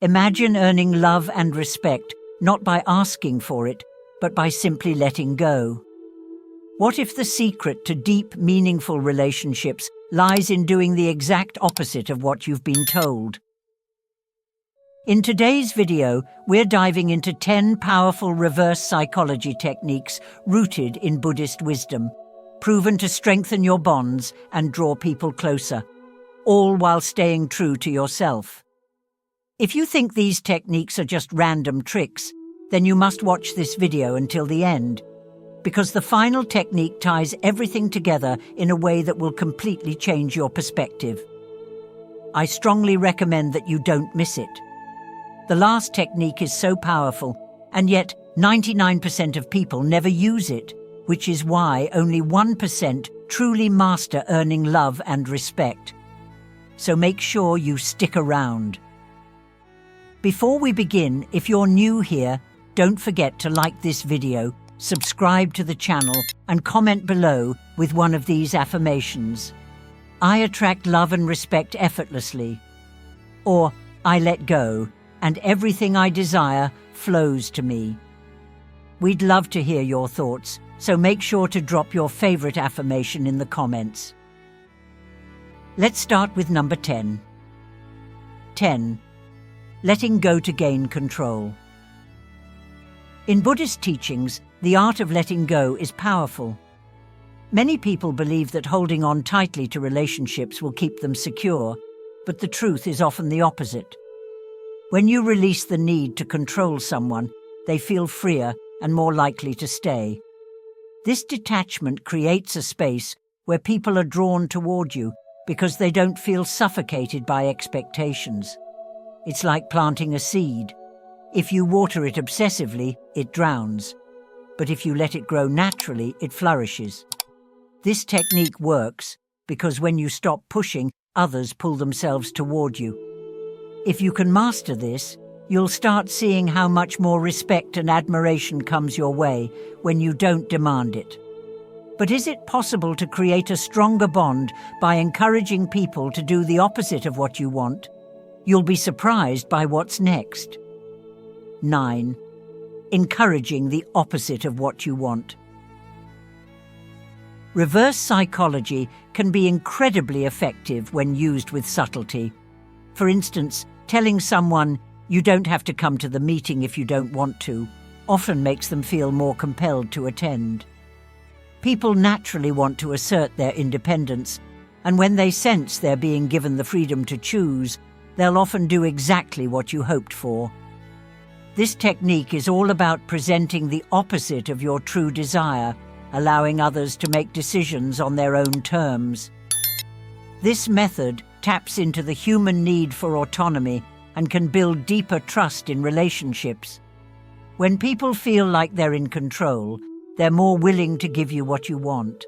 Imagine earning love and respect, not by asking for it, but by simply letting go. What if the secret to deep, meaningful relationships lies in doing the exact opposite of what you've been told? In today's video, we're diving into 10 powerful reverse psychology techniques rooted in Buddhist wisdom, proven to strengthen your bonds and draw people closer, all while staying true to yourself. If you think these techniques are just random tricks, then you must watch this video until the end, because the final technique ties everything together in a way that will completely change your perspective. I strongly recommend that you don't miss it. The last technique is so powerful, and yet 99% of people never use it, which is why only 1% truly master earning love and respect. So make sure you stick around. Before we begin, if you're new here, don't forget to like this video, subscribe to the channel, and comment below with one of these affirmations. I attract love and respect effortlessly. Or, I let go, and everything I desire flows to me. We'd love to hear your thoughts, so make sure to drop your favorite affirmation in the comments. Let's start with number 10. 10. Letting go to gain control. In Buddhist teachings, the art of letting go is powerful. Many people believe that holding on tightly to relationships will keep them secure, but the truth is often the opposite. When you release the need to control someone, they feel freer and more likely to stay. This detachment creates a space where people are drawn toward you because they don't feel suffocated by expectations. It's like planting a seed. If you water it obsessively, it drowns. But if you let it grow naturally, it flourishes. This technique works because when you stop pushing, others pull themselves toward you. If you can master this, you'll start seeing how much more respect and admiration comes your way when you don't demand it. But is it possible to create a stronger bond by encouraging people to do the opposite of what you want? You'll be surprised by what's next. 9. Encouraging the opposite of what you want. Reverse psychology can be incredibly effective when used with subtlety. For instance, telling someone, "You don't have to come to the meeting if you don't want to," often makes them feel more compelled to attend. People naturally want to assert their independence, and when they sense they're being given the freedom to choose, they'll often do exactly what you hoped for. This technique is all about presenting the opposite of your true desire, allowing others to make decisions on their own terms. This method taps into the human need for autonomy and can build deeper trust in relationships. When people feel like they're in control, they're more willing to give you what you want.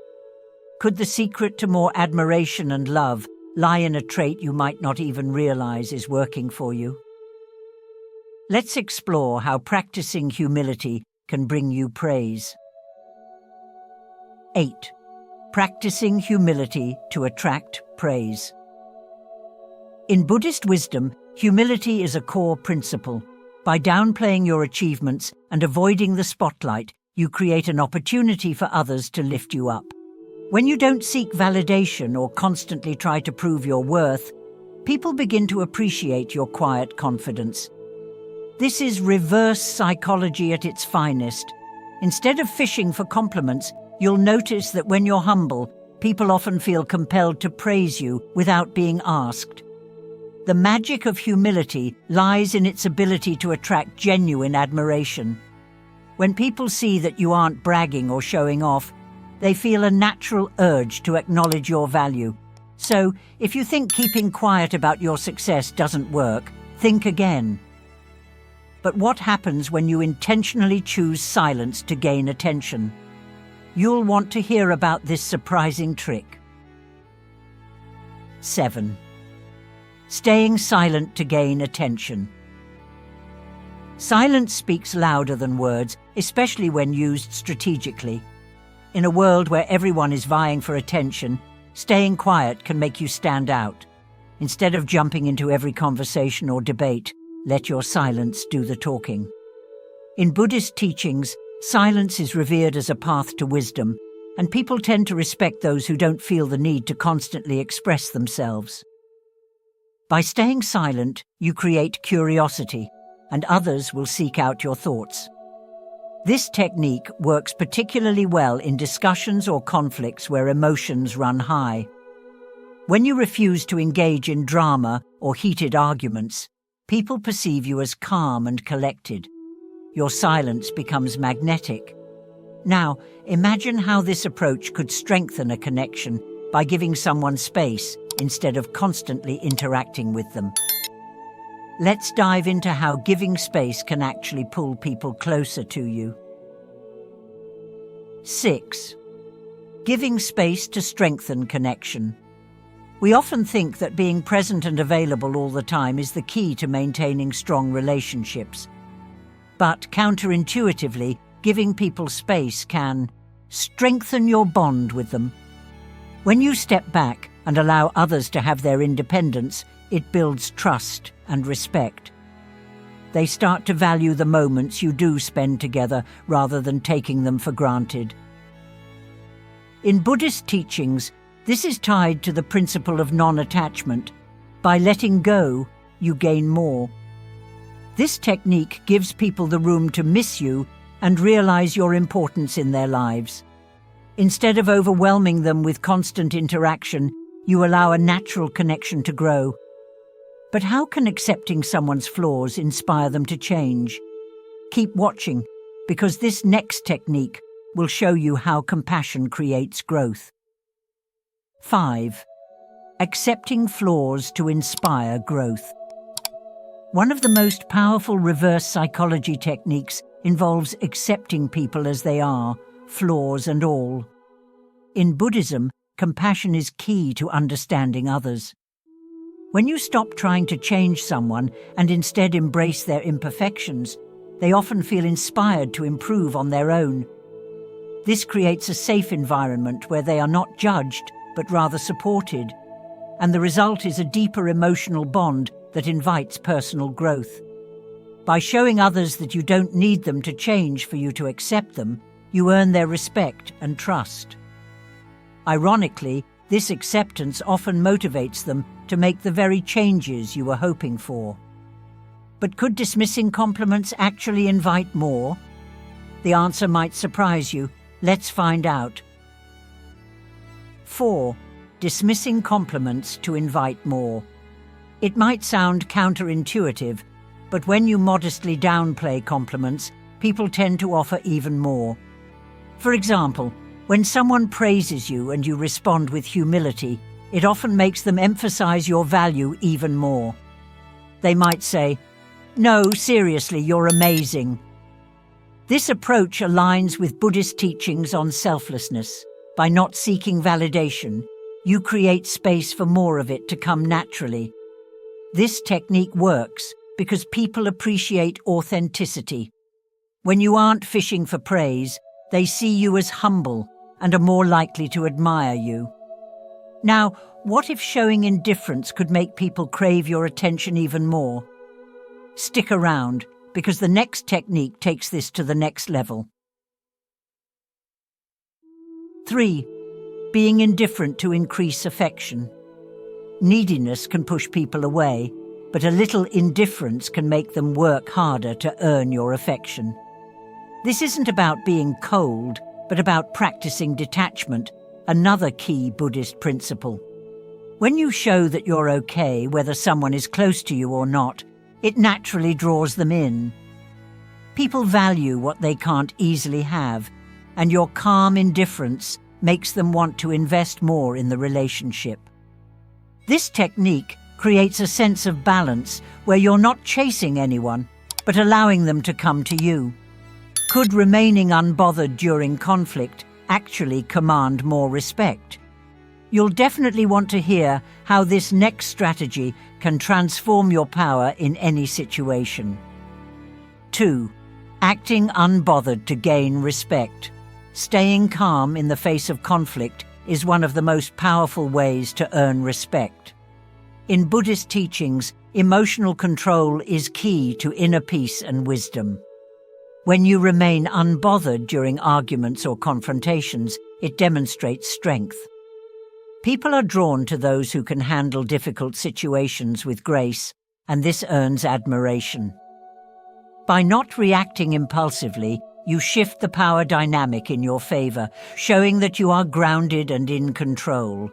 Could the secret to more admiration and love lie in a trait you might not even realize is working for you? Let's explore how practicing humility can bring you praise. 8. Practicing humility to attract praise. In Buddhist wisdom, humility is a core principle. By downplaying your achievements and avoiding the spotlight, you create an opportunity for others to lift you up. When you don't seek validation or constantly try to prove your worth, people begin to appreciate your quiet confidence. This is reverse psychology at its finest. Instead of fishing for compliments, you'll notice that when you're humble, people often feel compelled to praise you without being asked. The magic of humility lies in its ability to attract genuine admiration. When people see that you aren't bragging or showing off, they feel a natural urge to acknowledge your value. So, if you think keeping quiet about your success doesn't work, think again. But what happens when you intentionally choose silence to gain attention? You'll want to hear about this surprising trick. 7. Staying silent to gain attention. Silence speaks louder than words, especially when used strategically. In a world where everyone is vying for attention, staying quiet can make you stand out. Instead of jumping into every conversation or debate, let your silence do the talking. In Buddhist teachings, silence is revered as a path to wisdom, and people tend to respect those who don't feel the need to constantly express themselves. By staying silent, you create curiosity, and others will seek out your thoughts. This technique works particularly well in discussions or conflicts where emotions run high. When you refuse to engage in drama or heated arguments, people perceive you as calm and collected. Your silence becomes magnetic. Now, imagine how this approach could strengthen a connection by giving someone space instead of constantly interacting with them. Let's dive into how giving space can actually pull people closer to you. 6. Giving space to strengthen connection. We often think that being present and available all the time is the key to maintaining strong relationships. But counterintuitively, giving people space can strengthen your bond with them. When you step back and allow others to have their independence, it builds trust and respect. They start to value the moments you do spend together rather than taking them for granted. In Buddhist teachings, this is tied to the principle of non-attachment. By letting go, you gain more. This technique gives people the room to miss you and realize your importance in their lives. Instead of overwhelming them with constant interaction, you allow a natural connection to grow. But how can accepting someone's flaws inspire them to change? Keep watching, because this next technique will show you how compassion creates growth. 5. Accepting flaws to inspire growth. One of the most powerful reverse psychology techniques involves accepting people as they are, flaws and all. In Buddhism, compassion is key to understanding others. When you stop trying to change someone and instead embrace their imperfections, they often feel inspired to improve on their own. This creates a safe environment where they are not judged, but rather supported, and the result is a deeper emotional bond that invites personal growth. By showing others that you don't need them to change for you to accept them, you earn their respect and trust. Ironically, this acceptance often motivates them to make the very changes you were hoping for. But could dismissing compliments actually invite more? The answer might surprise you. Let's find out. 4. Dismissing compliments to invite more. It might sound counterintuitive, but when you modestly downplay compliments, people tend to offer even more. For example, when someone praises you and you respond with humility, it often makes them emphasize your value even more. They might say, "No, seriously, you're amazing." This approach aligns with Buddhist teachings on selflessness. By not seeking validation, you create space for more of it to come naturally. This technique works because people appreciate authenticity. When you aren't fishing for praise, they see you as humble and are more likely to admire you. Now, what if showing indifference could make people crave your attention even more? Stick around, because the next technique takes this to the next level. 3. Being indifferent to increase affection. Neediness can push people away, but a little indifference can make them work harder to earn your affection. This isn't about being cold, but about practicing detachment, another key Buddhist principle. When you show that you're okay whether someone is close to you or not, it naturally draws them in. People value what they can't easily have, and your calm indifference makes them want to invest more in the relationship. This technique creates a sense of balance where you're not chasing anyone, but allowing them to come to you. Could remaining unbothered during conflict actually command more respect? You'll definitely want to hear how this next strategy can transform your power in any situation. 2. Acting unbothered to gain respect. Staying calm in the face of conflict is one of the most powerful ways to earn respect. In Buddhist teachings, Emotional control is key to inner peace and wisdom. When you remain unbothered during arguments or confrontations, it demonstrates strength. People are drawn to those who can handle difficult situations with grace, and this earns admiration. By not reacting impulsively, you shift the power dynamic in your favor, showing that you are grounded and in control.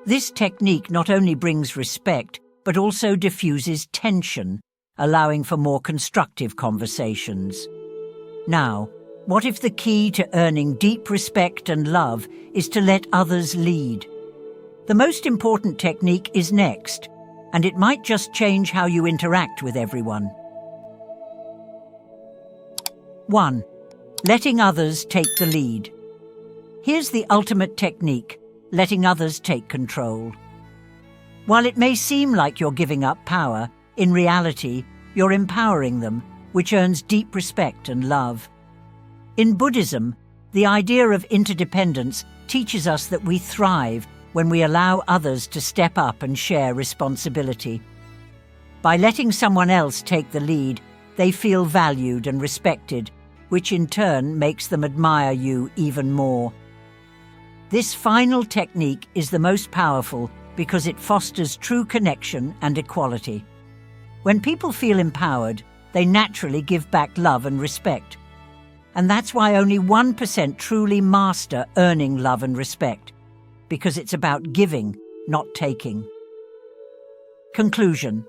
This technique not only brings respect, but also diffuses tension, allowing for more constructive conversations. Now, what if the key to earning deep respect and love is to let others lead? The most important technique is next, and it might just change how you interact with everyone. 1. Letting others take the lead. Here's the ultimate technique, letting others take control. While it may seem like you're giving up power, in reality, you're empowering them, which earns deep respect and love. In Buddhism, the idea of interdependence teaches us that we thrive when we allow others to step up and share responsibility. By letting someone else take the lead, they feel valued and respected, which in turn makes them admire you even more. This final technique is the most powerful because it fosters true connection and equality. When people feel empowered, they naturally give back love and respect. And that's why only 1% truly master earning love and respect, because it's about giving, not taking. Conclusion.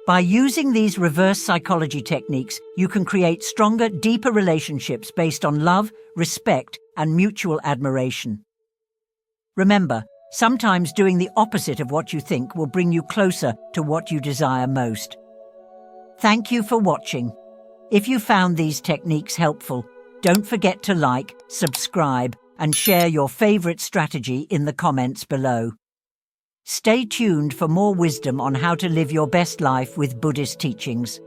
By using these reverse psychology techniques, you can create stronger, deeper relationships based on love, respect, and mutual admiration. Remember, sometimes doing the opposite of what you think will bring you closer to what you desire most. Thank you for watching. If you found these techniques helpful, don't forget to like, subscribe, and share your favorite strategy in the comments below. Stay tuned for more wisdom on how to live your best life with Buddhist teachings.